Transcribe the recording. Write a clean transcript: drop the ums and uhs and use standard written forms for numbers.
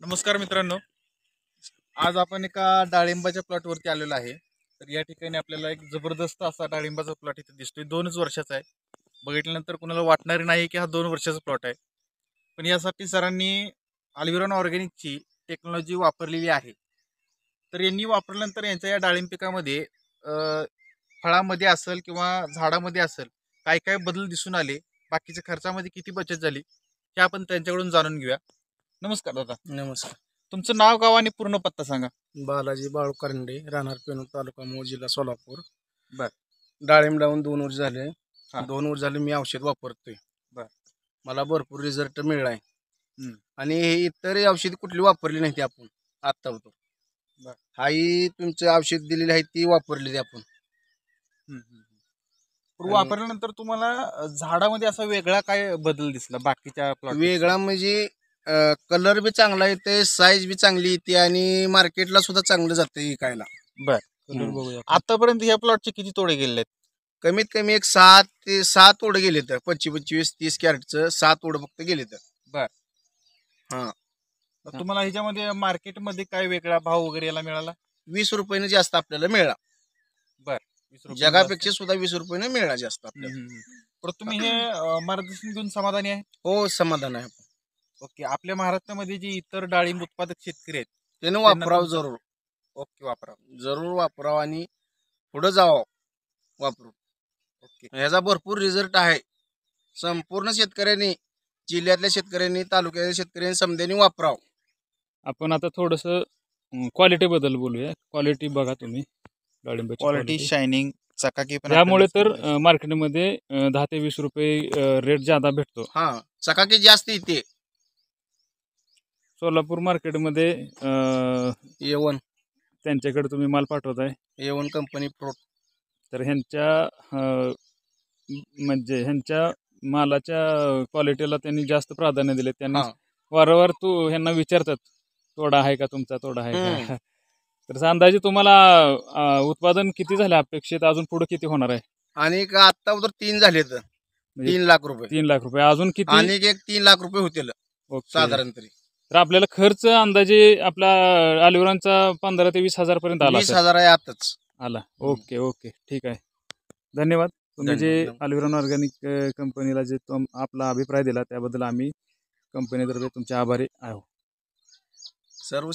नमस्कार मित्रांनो, आज आपण एका डाळिंबाच्या प्लॉटवरती आलेलो आहे. तर या ठिकाणी आपल्याला एक जबरदस्त असा डाळिंबाचा प्लॉट इथे दिसतोय. 2च वर्षाचा आहे. बघितल्यानंतर कुणाला वाटणार नाही की हा 2 वर्षाचा प्लॉट आहे. पण यासाठी सरांनी अल्विरॉन ऑर्गॅनिकची टेक्नॉलॉजी वापरलेली आहे. तर यांनी वापरल्यानंतर यांच्या या डाळिंब पिकामध्ये फळामध्ये असेल किंवा झाडामध्ये असेल काय काय बदल दिसून आले, बाकीच्या खर्चामध्ये किती बचत झाली, हे आपण त्यांच्याकडून जाणून घेऊया. नमस्कार दादा. नमस्कार. तुमचं नाव, गाव आणि पूर्ण पत्ता सांगा. बालाजी बाळू करंडे, राहणार पेनू, तालुका मूळ, जिल्हा सोलापूर. बर. डाळिंब लावून 2 वर्ष झाले. हा. 2 वर्ष झाले मी औषध वापरतोय. बर. मला भरपूर रिझल्ट मिळालाय. हम्म. आणि हे इतर औषध कुठली वापरली नाही ती आपण आता होतो. बर. हाही तुमचं औषध दिलेली आहे ती वापरलेली आपण. वापरल्यानंतर तुम्हाला झाडामध्ये असा वेगळा काय बदल दिसला बाकीच्या प्लॉट? वेगळा म्हणजे कलर बी चांगला येते, साईज बी चांगली येते आणि मार्केटला सुद्धा चांगलं जाते विकायला. बर. बघूया. आतापर्यंत ह्या प्लॉटचे किती तोडे गेले आहेत? कमीत कमी एक 7 ते 7 तोडे गेले तर 25-30 कॅरेटचं 7 तोडे फक्त गेले तर. बर. हा. तुम्हाला ह्याच्यामध्ये मार्केटमध्ये काय वेगळा भाव वगैरे याला मिळाला? 20 रुपयाने जास्त आपल्याला मिळाला. बर. 20 रुपये जगापेक्षा सुद्धा 20 रुपयाने मिळाला जास्त आपल्याला. पण तुम्ही हे मार्गदर्शन घेऊन समाधानी आहे? हो, समाधान आहे. ओके. आपल्या महाराष्ट्रामध्ये जे इतर डाळिंब उत्पादक शेतकरी आहेत त्याने वापरावं जरूर. ओके, वापरावं. जरूर वापरावं आणि पुढे जावं वापरून. ओके. ह्याचा भरपूर रिझल्ट आहे. संपूर्ण शेतकऱ्यांनी, जिल्ह्यातल्या शेतकऱ्यांनी, तालुक्यातल्या शेतकऱ्यांनी समध्याने वापरावं. आपण आता थोडंसं क्वालिटी बद्दल बोलूया. क्वालिटी बघा तुम्ही, डाळिंबाची क्वालिटी, शायनिंग, चकाकी पण त्यामुळे तर आपल्याला मार्केटमध्ये 10 ते 20 रुपये रेट ज्यादा भेटतो. हा, चकाकी जास्त येते. सोलापूर मार्केटमध्ये A1 त्यांच्याकडे तुम्ही माल पाठवताय, A1 कंपनी फ्रूट. तर म्हणजे ह्यांच्या मालाच्या क्वालिटीला त्यांनी जास्त प्राधान्य दिले. त्यांनी हा. वारंवार ह्यांना विचारतात, तोडा आहे का तुमचा, तोडा आहे का? तर अंदाजे तुम्हाला उत्पादन किती झाले अपेक्षित, अजून पुढे किती होणार आहे? आणि आता तर 3 झाले तर म्हणजे 3 लाख रुपये. 3 लाख रुपये अजून किती? आणि एक 3 लाख रुपये होतील साधारण तरी. तर आपल्याला खर्च अंदाजे आपला अल्विरॉनचा 15 ते 20 हजार पर्यंत आला. 20,000 आहे आताच आला. ओके ओके, ठीक आहे. धन्यवाद. तुम्ही जे अल्विरॉन ऑर्गॅनिक कंपनीला जे आपला अभिप्राय दिला त्याबद्दल आम्ही कंपनीतर्फे तुमचे आभारी आहोत. सर्व